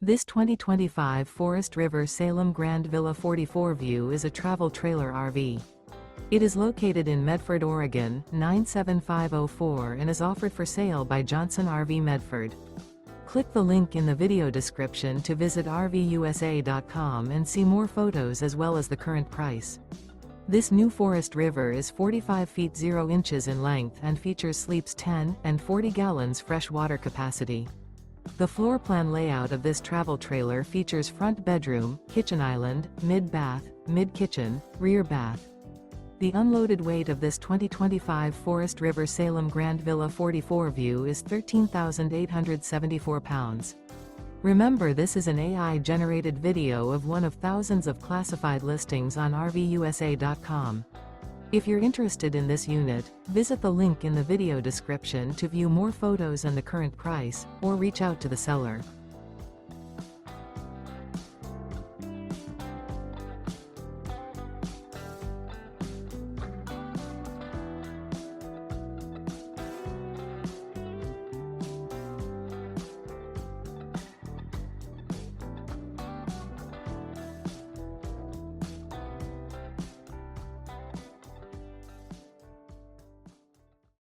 This 2025 Forest River Salem Grand Villa 44 View is a travel trailer RV. It is located in Medford, Oregon, 97504 and is offered for sale by Johnson RV Medford. Click the link in the video description to visit RVUSA.com and see more photos as well as the current price. This new Forest River is 45 feet 0 inches in length and features sleeps 10 and 40 gallons fresh water capacity. The floor plan layout of this travel trailer features front bedroom, kitchen island, mid-bath, mid-kitchen, rear bath. The unloaded weight of this 2025 Forest River Salem Grand Villa 44 View is 13,874 pounds. Remember, this is an AI-generated video of one of thousands of classified listings on RVUSA.com. If you're interested in this unit, visit the link in the video description to view more photos and the current price, or reach out to the seller.